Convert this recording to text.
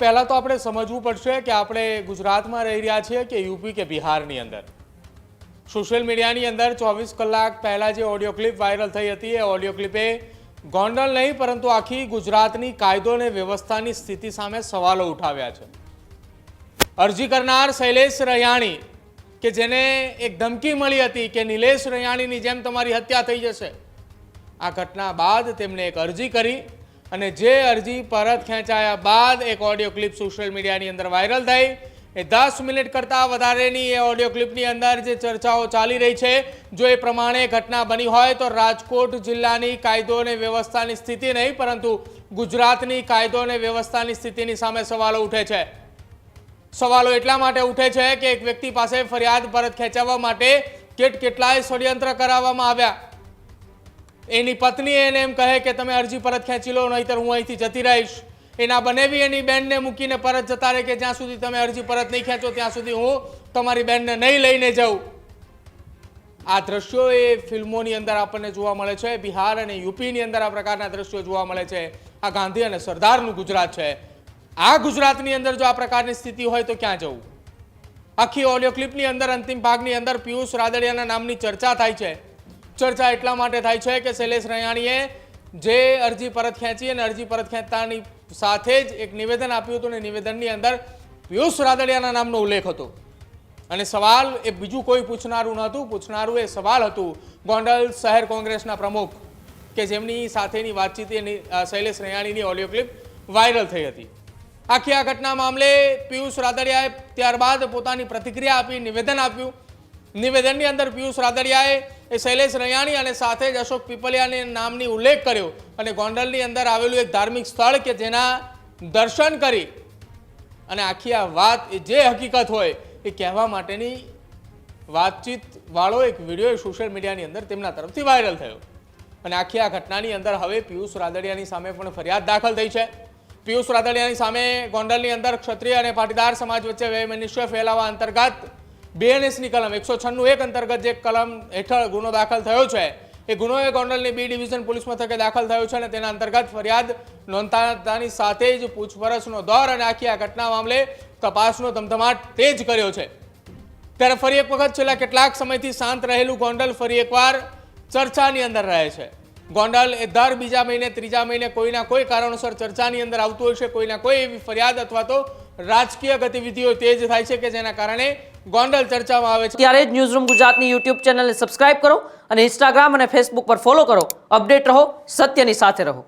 પહેલા તો આપણે સમજવું પડશે કે આપણે ગુજરાતમાં રહી રહ્યા છીએ કે યુપી કે બિહારની અંદર। સોશિયલ મીડિયાની અંદર 24 કલાક પહેલા જે ઓડિયો ક્લિપ વાયરલ થઈ હતી એ ઓડિયો ક્લિપે ગોંડલ નહીં પરંતુ આખી ગુજરાતની કાયદો અને વ્યવસ્થાની સ્થિતિ સામે સવાલો ઉઠાવ્યા છે। અરજી કરનાર શૈલેષ રૈયાણી કે જેને એક ધમકી મળી હતી કે નિલેશ રૈયાણીની જેમ તમારી હત્યા થઈ જશે, આ ઘટના બાદ તેમણે એક અરજી કરી અને જે અરજી પરત ખેંચાયા બાદ એક ઓડિયો ક્લિપ સોશિયલ મીડિયાની અંદર વાયરલ થઈ। એ 10 મિનિટ કરતાં વધારેની એ ઓડિયો ક્લિપની અંદર જે ચર્ચાઓ ચાલી રહી છે, જો એ પ્રમાણે ઘટના બની હોય તો રાજકોટ જિલ્લાની કાયદો અને વ્યવસ્થાની સ્થિતિ નહીં પરંતુ ગુજરાતની કાયદો અને વ્યવસ્થાની સ્થિતિની સામે સવાલો ઉઠે છે। સવાલો એટલા માટે ઉઠે છે કે એક વ્યક્તિ પાસે ફરિયાદ પરત ખેંચાવવા માટે કેટલાય ષડયંત્ર કરાવવામાં આવ્યા। એની પત્ની એને એમ કહે કે તમે અરજી પરત ખેંચી લો નહીંતર હું અહીંથી જતી રહીશ। એના બનેવી એની બેનને મૂકીને પરત જતા રહે કે જ્યાં સુધી તમે અરજી પરત નહીં ખેંચો ત્યાં સુધી હું તમારી બેનને નહીં લઈને જાઉં। આ દ્રશ્યો એ ફિલ્મોની અંદર આપણને જોવા મળે છે। બિહાર અને યુપીની અંદર આ પ્રકારના દ્રશ્યો જોવા મળે છે। આ ગાંધી અને સરદારનું ગુજરાત છે। આ ગુજરાતની અંદર જો આ પ્રકારની સ્થિતિ હોય તો ક્યાં જવું? આખી ઓડિયો ક્લિપની અંદર અંતિમ ભાગની અંદર પિયુષ રાદડિયાના નામની ચર્ચા થાય છે। ચર્ચા એટલા માટે થાય છે કે શૈલેષ રૈયાણીએ જે અરજી પરત ખેંચી અને અરજી પરત ખેંચતાની સાથે જ એક નિવેદન આપ્યું હતું અને નિવેદનની અંદર પિયુષ રાદડિયાના નામનો ઉલ્લેખ હતો અને સવાલ એ બીજું કોઈ પૂછનારું નહોતું। પૂછનારું એ સવાલ હતું ગોંડલ શહેર કોંગ્રેસના પ્રમુખ કે જેમની સાથેની વાતચીત શૈલેષ રૈયાણીની ઓડિયો ક્લિપ વાયરલ થઈ હતી। આખી આ ઘટના મામલે પિયુષ રાદડિયાએ ત્યારબાદ પોતાની પ્રતિક્રિયા આપી, નિવેદન આપ્યું। નિવેદનની અંદર પિયુષ રાદડિયાએ એ શૈલેષ રૈયાણી અને સાથે જ અશોક પીપલિયાની નામની ઉલ્લેખ કર્યો અને ગોંડલની અંદર આવેલું એક ધાર્મિક સ્થળ કે જેના દર્શન કરી અને આખી આ વાત જે હકીકત હોય એ કહેવા માટેની વાતચીત વાળો એક વિડીયો સોશિયલ મીડિયાની અંદર તેમના તરફથી વાયરલ થયો અને આખી આ ઘટનાની અંદર હવે પિયુષ રાદડિયાની સામે પણ ફરિયાદ દાખલ થઈ છે। પિયુષ રાદડિયાની સામે ગોંડલની અંદર ક્ષત્રિય અને પાટીદાર સમાજ વચ્ચે વૈમનસ્ય ફેલાવા અંતર્ગત BNSની કલમ 196 અંતર્ગત જે કલમ હેઠળ ગુનો દાખલ થયો છે એ ગુનો એ ગોંડલની B ડિવિઝન પોલીસ મથકે દાખલ થયો છે અને તેના અંતર્ગત ફરિયાદ નોંધાતાની સાથે જ પૂછપરછનો દોર અને આખી આ ઘટના મામલે તપાસનો ધમધમાટ તેજ કર્યો છે। ત્યારે ફરી એક વખત છેલ્લા કેટલાક સમયથી શાંત રહેલું ગોંડલ ફરી એકવાર ચર્ચાની અંદર રહે છે। ગોંડલ એ દર બીજા મહિને ત્રીજા મહિને કોઈના કોઈ કારણોસર ચર્ચાની અંદર આવતું હોય છે। કોઈના કોઈ એવી ફરિયાદ અથવા તો રાજકીય ગતિવિધિઓ તેજ થાય છે કે જેના કારણે ગોંડલ ચર્ચામાં આવે છે। ત્યારે જ ન્યૂઝરૂમ ગુજરાતની YouTube ચેનલને સબસ્ક્રાઇબ કરો અને Instagram અને Facebook પર ફોલો કરો। અપડેટ રહો, સત્યની સાથે રહો।